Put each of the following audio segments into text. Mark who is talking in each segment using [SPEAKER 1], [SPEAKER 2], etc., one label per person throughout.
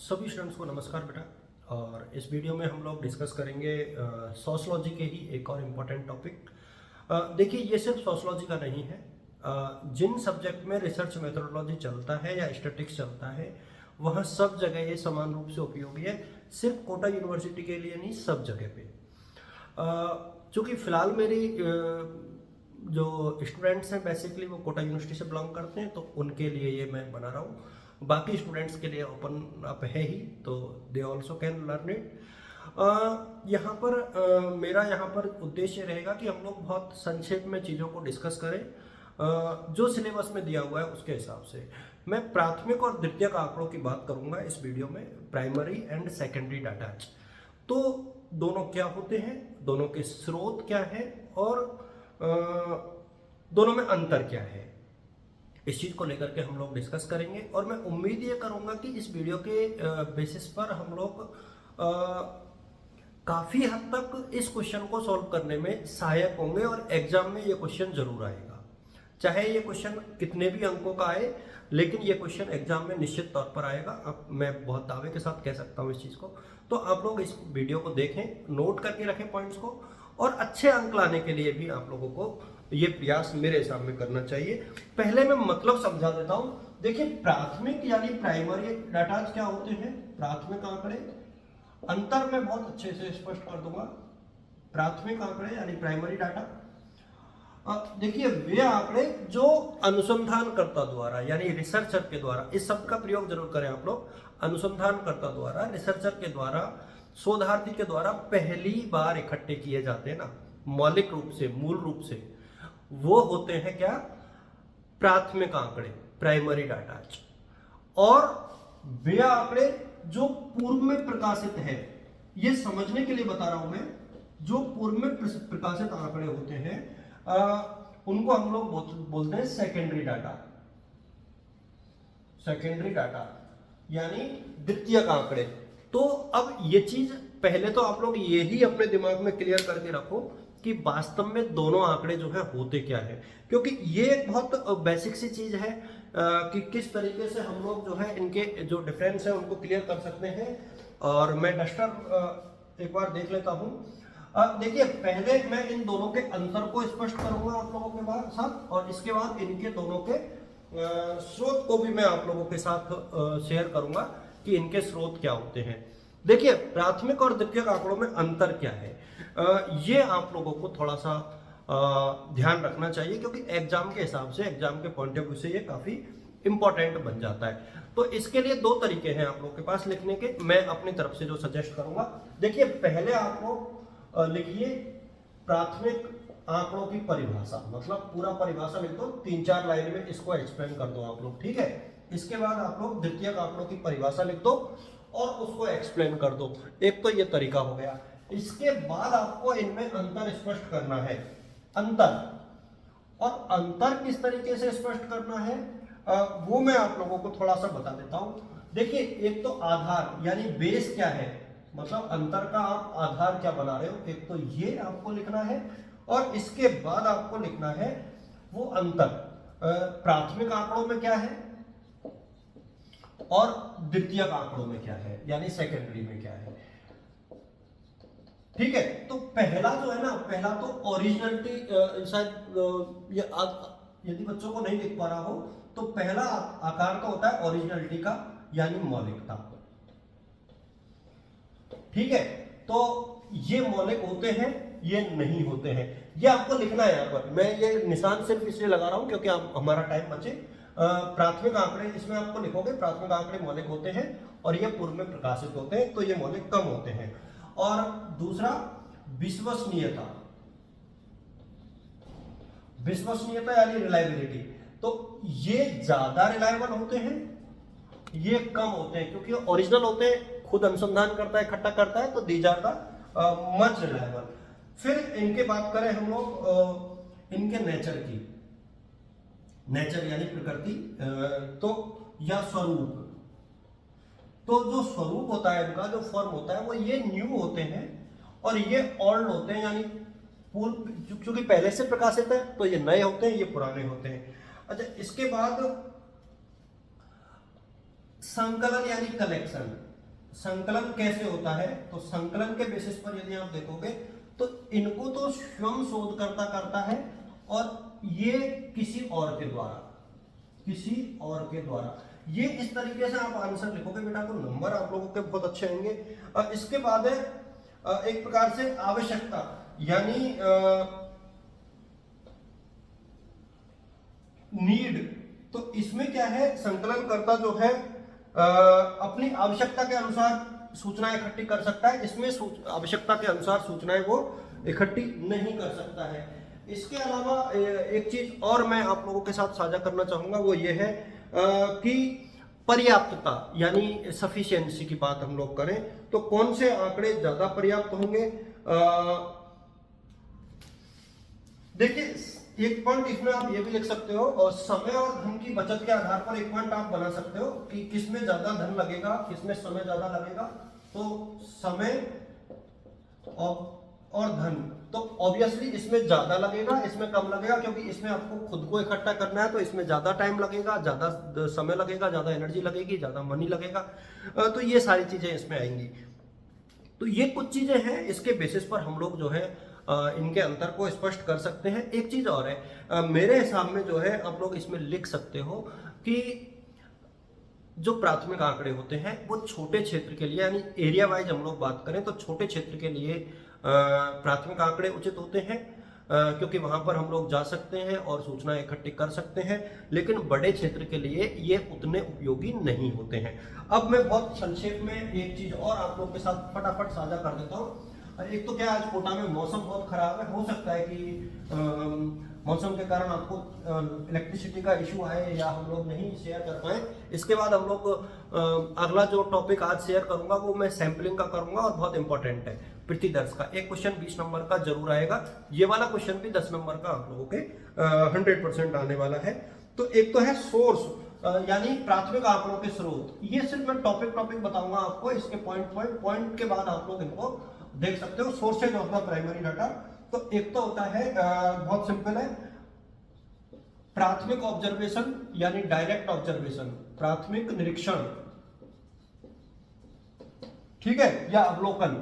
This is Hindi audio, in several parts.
[SPEAKER 1] सभी स्टूडेंट्स को नमस्कार बेटा। और इस वीडियो में हम लोग डिस्कस करेंगे सोशलॉजी के ही एक और इम्पोर्टेंट टॉपिक। देखिए, ये सिर्फ सोशलॉजी का नहीं है। जिन सब्जेक्ट में रिसर्च मेथोडोलॉजी चलता है या स्टैटिस्टिक्स चलता है, वह सब जगह ये समान रूप से उपयोगी है। सिर्फ कोटा यूनिवर्सिटी के लिए नहीं, सब जगह पे। चूँकि फ़िलहाल मेरी जो स्टूडेंट्स हैं बेसिकली वो कोटा यूनिवर्सिटी से बिलोंग करते हैं, तो उनके लिए ये मैं बना रहा हूँ। बाकी स्टूडेंट्स के लिए ओपन अप है ही, तो they also can learn it. यहाँ पर मेरा यहाँ पर उद्देश्य रहेगा कि हम लोग बहुत संक्षेप में चीज़ों को डिस्कस करें। जो सिलेबस में दिया हुआ है उसके हिसाब से मैं प्राथमिक और द्वितीयक आंकड़ों की बात करूँगा इस वीडियो में, प्राइमरी एंड सेकेंडरी डाटा। तो दोनों क्या होते हैं, दोनों के स्रोत क्या है और दोनों में अंतर क्या है, इस चीज़ को लेकर के हम लोग डिस्कस करेंगे। और मैं उम्मीद ये करूंगा कि इस वीडियो के बेसिस पर हम लोग काफ़ी हद तक इस क्वेश्चन को सॉल्व करने में सहायक होंगे और एग्जाम में ये क्वेश्चन जरूर आएगा। चाहे ये क्वेश्चन कितने भी अंकों का आए, लेकिन ये क्वेश्चन एग्जाम में निश्चित तौर पर आएगा। अब मैं बहुत दावे के साथ कह सकता हूँ इस चीज़ को। तो आप लोग इस वीडियो को देखें, नोट करके रखें पॉइंट्स को, और अच्छे अंक लाने के लिए भी आप लोगों को ये प्रयास मेरे हिसाब में करना चाहिए। पहले मैं मतलब समझा देता हूं। देखिए, प्राथमिक यानी प्राइमरी डाटा क्या होते हैं, प्राथमिक आंकड़े। अंतर मैं बहुत अच्छे से स्पष्ट कर दूंगा। प्राथमिक आंकड़े यानी प्राइमरी डाटा, देखिए वे आंकड़े जो अनुसंधानकर्ता द्वारा यानी रिसर्चर के द्वारा, इस शब्द का प्रयोग जरूर करें आप लोग, अनुसंधानकर्ता द्वारा, रिसर्चर के द्वारा, शोधार्थी के द्वारा पहली बार इकट्ठे किए जाते हैं ना, मौलिक रूप से, मूल रूप से, वो होते हैं क्या, प्राथमिक आंकड़े, प्राइमरी डाटा। और वे आंकड़े जो पूर्व में प्रकाशित है, ये समझने के लिए बता रहा हूं मैं, जो पूर्व में प्रकाशित आंकड़े होते हैं उनको हम लोग बोलते हैं सेकेंडरी डाटा। सेकेंडरी डाटा यानी द्वितीयक आंकड़े। तो अब ये चीज पहले तो आप लोग ये ही अपने दिमाग में क्लियर करके रखो कि वास्तव में दोनों आंकड़े जो है होते क्या है, क्योंकि ये एक बहुत बेसिक सी चीज है कि किस तरीके से हम लोग जो है इनके जो डिफरेंस है उनको क्लियर कर सकते हैं। और मैं डस्टर एक बार देख लेता हूं। देखिए, पहले मैं इन दोनों के अंतर को स्पष्ट करूंगा आप लोगों के साथ, और इसके बाद इनके दोनों के स्रोत को भी मैं आप लोगों के साथ शेयर करूंगा कि इनके स्रोत क्या होते हैं। देखिए, प्राथमिक और द्वितीयक आंकड़ों में अंतर क्या है, ये आप लोगों को थोड़ा सा ध्यान रखना चाहिए, क्योंकि एग्जाम के हिसाब से, एग्जाम के पॉइंट ऑफ व्यू से ये काफी इंपॉर्टेंट बन जाता है। तो इसके लिए दो तरीके हैं आप लोगों के पास लिखने के, मैं अपनी तरफ से जो सजेस्ट करूंगा। देखिए, पहले आप लोग लिखिए प्राथमिक आंकड़ों की परिभाषा, मतलब पूरा परिभाषा लिख दो, 3-4 लाइन में इसको एक्सप्लेन कर दो आप लोग, ठीक है। इसके बाद आप लोग द्वितीयक आंकड़ों की परिभाषा लिख दो और उसको एक्सप्लेन कर दो। एक तो ये तरीका हो गया। इसके बाद आपको इनमें अंतर स्पष्ट करना है। अंतर, और अंतर किस तरीके से स्पष्ट करना है वो मैं आप लोगों को थोड़ा सा बता देता हूं। देखिए, एक तो आधार यानी बेस क्या है, मतलब अंतर का आप आधार क्या बना रहे हो, एक तो ये आपको लिखना है, और इसके बाद आपको लिखना है वो अंतर प्राथमिक आंकड़ों में क्या है और द्वितीयक आंकड़ों में क्या है, यानी सेकेंडरी में क्या है, ठीक है। तो पहला जो है ना, पहला तो ओरिजिनलिटी, शायद यदि बच्चों को नहीं दिख पा रहा हो तो पहला आकार तो होता है ओरिजिनलिटी का, यानी मौलिकता, ठीक है। तो ये मौलिक होते हैं, ये नहीं होते हैं, ये आपको लिखना है। यहाँ पर मैं ये निशान सिर्फ इसलिए लगा रहा हूं क्योंकि हमारा टाइम बचे। प्राथमिक आंकड़े इसमें आपको लिखोगे, प्राथमिक आंकड़े मौलिक होते हैं और ये पूर्व में प्रकाशित होते हैं, तो ये मौलिक कम होते हैं। और दूसरा विश्वसनीयता, विश्वसनीयता यानी रिलायबिलिटी, तो ये ज्यादा रिलायबल होते हैं, ये कम होते हैं, क्योंकि ओरिजिनल होते हैं, खुद अनुसंधान करता है, इकट्ठा करता है, तो these are the much reliable. फिर इनके बात करें हम लोग इनके नेचर की, नेचर यानी प्रकृति, तो या स्वरूप, तो जो स्वरूप होता है इनका, जो फॉर्म होता है, वो ये न्यू होते हैं और ये ओल्ड होते हैं, यानी पूर्व, क्योंकि पहले से प्रकाशित है तो ये नए होते हैं, ये पुराने होते हैं। अच्छा, इसके बाद संकलन यानी कलेक्शन, संकलन कैसे होता है, तो संकलन के बेसिस पर यदि आप देखोगे तो इनको तो स्वयं शोधकर्ता करता है और ये किसी और के द्वारा ये इस तरीके से आप आंसर लिखोगे बेटा तो नंबर आप लोगों के बहुत अच्छे आएंगे। इसके बाद है एक प्रकार से आवश्यकता, यानी नीड। तो इसमें क्या है, संकलन करता जो है अपनी आवश्यकता के अनुसार सूचनाएं इकट्ठी कर सकता है, इसमें आवश्यकता के अनुसार सूचनाएं वो इकट्ठी नहीं कर सकता है। इसके अलावा एक चीज और मैं आप लोगों के साथ साझा करना चाहूंगा, वो ये है कि पर्याप्तता यानी सफिशिएंसी की बात हम लोग करें तो कौन से आंकड़े ज्यादा पर्याप्त होंगे। देखिए एक पॉइंट इसमें आप ये भी लिख सकते हो, और समय और धन की बचत के आधार पर एक पॉइंट आप बना सकते हो कि किसमें ज्यादा धन लगेगा, किसमें समय ज्यादा लगेगा। तो समय और धन तो ऑब्वियसली इसमें ज्यादा लगेगा, इसमें कम लगेगा, क्योंकि इसमें आपको खुद को इकट्ठा करना है तो इसमें ज्यादा टाइम लगेगा, ज्यादा समय लगेगा, ज्यादा एनर्जी लगेगी, ज्यादा मनी लगेगा। तो ये सारी चीजें इसमें आएंगी। तो ये कुछ चीजें हैं, इसके बेसिस पर हम लोग जो है इनके अंतर को स्पष्ट कर सकते हैं। एक चीज और है, मेरे हिसाब में जो है आप लोग इसमें लिख सकते हो कि जो प्राथमिक आंकड़े होते हैं वो छोटे क्षेत्र के लिए, यानी एरिया वाइज हम लोग बात करें तो छोटे क्षेत्र के लिए प्राथमिक आंकड़े उचित होते हैं, क्योंकि वहां पर हम लोग जा सकते हैं और सूचना इकट्ठी कर सकते हैं, लेकिन बड़े क्षेत्र के लिए ये उतने उपयोगी नहीं होते हैं। अब मैं बहुत संक्षेप में एक चीज और आप लोग के साथ फटाफट साझा कर देता हूँ। एक तो क्या, आज कोटा में मौसम बहुत खराब है, हो सकता है कि मौसम के कारण आपको इलेक्ट्रिसिटी का इशू आए या हम लोग नहीं शेयर कर पाए। इसके बाद हम लोग अगला जो टॉपिक आज शेयर करूंगा वो मैं सैंपलिंग का करूंगा और बहुत इंपॉर्टेंट है, प्रतिदर्श का। एक क्वेश्चन 20 नंबर का जरूर आएगा, ये वाला क्वेश्चन भी 10 नंबर का आप लोगों के 100% आने वाला है। तो एक तो है सोर्स, यानी प्राथमिक आंकड़ों के स्रोत। ये सिर्फ मैं टॉपिक बताऊंगा आपको, इसके पॉइंट के बाद आप लोग इनको देख सकते हो। Sources of the primary data, तो एक तो होता है बहुत सिंपल है, प्राथमिक ऑब्जर्वेशन यानी डायरेक्ट ऑब्जर्वेशन, प्राथमिक निरीक्षण, ठीक है, या अवलोकन,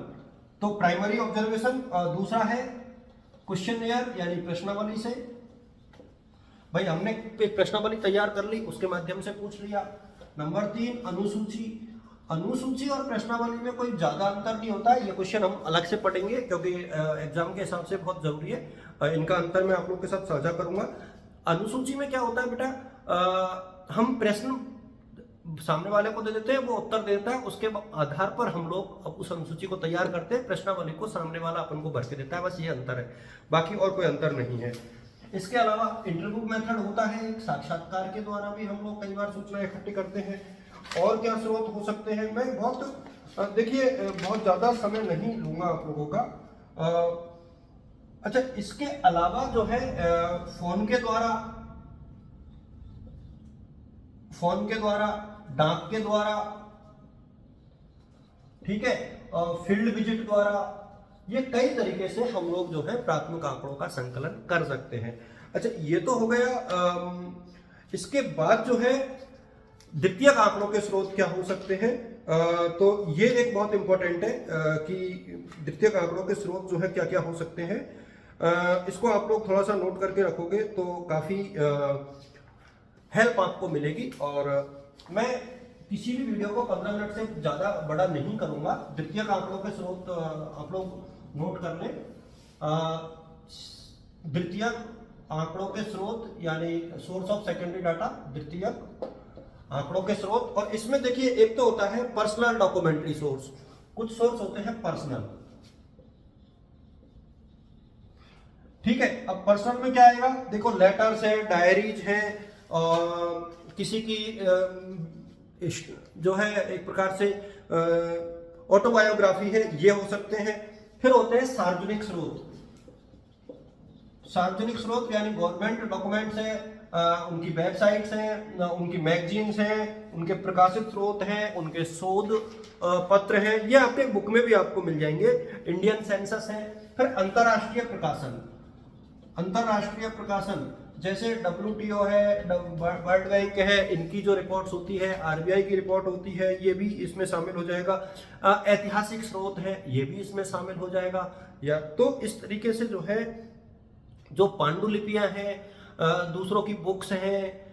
[SPEAKER 1] तो प्राइमरी ऑब्जर्वेशन। दूसरा है क्वेश्चनएयर यानी प्रश्नावली से, भाई हमने एक प्रश्नावली तैयार कर ली, उसके माध्यम से पूछ लिया। नंबर 3 अनुसूची। अनुसूची और प्रश्नावली में कोई ज्यादा अंतर नहीं होता है, ये क्वेश्चन हम अलग से पढ़ेंगे क्योंकि एग्जाम के हिसाब से बहुत जरूरी है। इनका अंतर मैं आप लोग के साथ साझा करूंगा। अनुसूची में क्या होता है बेटा, हम प्रश्न सामने वाले को दे देते हैं, वो उत्तर देता है, उसके आधार पर हम लोग अब उस अनुसूची को तैयार करते हैं, प्रश्नावली को सामने वाला अपन को भर के देता है, बस ये अंतर है, बाकी और कोई अंतर नहीं है। इसके अलावा इंटरव्यू मेथड होता है, एक साक्षात्कार के द्वारा भी हम लोग कई बार सूचना इकट्ठी करते हैं। और क्या स्रोत हो सकते हैं, मैं बहुत देखिए बहुत ज्यादा समय नहीं लूंगा आप लोगों का। अच्छा, इसके अलावा जो है फोन के द्वारा, डाक के द्वारा, ठीक है, फील्ड विजिट द्वारा, ये कई तरीके से हम लोग जो है प्राथमिक आंकड़ों का संकलन कर सकते हैं। अच्छा, ये तो हो गया। इसके बाद जो है द्वितीयक आंकड़ों के स्रोत क्या हो सकते हैं, तो ये एक बहुत इंपॉर्टेंट है कि द्वितीयक आंकड़ों के स्रोत जो है क्या क्या हो सकते हैं। इसको आप लोग थोड़ा सा नोट करके रखोगे तो काफी हेल्प आपको मिलेगी। और मैं किसी भी वीडियो को 15 मिनट से ज्यादा बड़ा नहीं करूंगा। द्वितीयक आंकड़ों के स्रोत आप लोग नोट कर लें। द्वितीयक आंकड़ों के स्रोत यानी सोर्स ऑफ सेकेंडरी डाटा, द्वितीयक आंकड़ों के स्रोत। और इसमें देखिए एक तो होता है पर्सनल डॉक्यूमेंट्री सोर्स, कुछ सोर्स होते हैं पर्सनल, ठीक है। अब पर्सनल में क्या आएगा, देखो लेटर्स है, डायरीज है, किसी की जो है एक प्रकार से ऑटोबायोग्राफी है, ये हो सकते हैं। फिर होते हैं सार्वजनिक स्रोत। सार्वजनिक स्रोत यानी गवर्नमेंट डॉक्यूमेंट्स है, उनकी वेबसाइट्स हैं, उनकी मैगजीन्स हैं, उनके प्रकाशित स्रोत हैं, उनके शोध पत्र हैं, ये आपके बुक में भी आपको मिल जाएंगे। इंडियन सेंसस है। फिर अंतरराष्ट्रीय प्रकाशन, अंतरराष्ट्रीय प्रकाशन जैसे WTO है, वर्ल्ड बैंक है, इनकी जो रिपोर्ट्स होती है, RBI की रिपोर्ट होती है, ये भी इसमें शामिल हो जाएगा। ऐतिहासिक स्रोत है, ये भी इसमें शामिल हो जाएगा। या तो इस तरीके से जो है, जो पांडुलिपियां हैं, दूसरों की बुक्स हैं,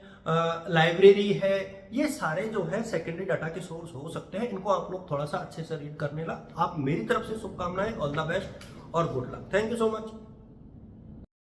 [SPEAKER 1] लाइब्रेरी है, ये सारे जो है सेकेंडरी डाटा के सोर्स हो सकते हैं। इनको आप लोग थोड़ा सा अच्छे से रीड करने ला। आप मेरी तरफ से शुभकामनाएं, ऑल द बेस्ट और good luck. Thank you so much.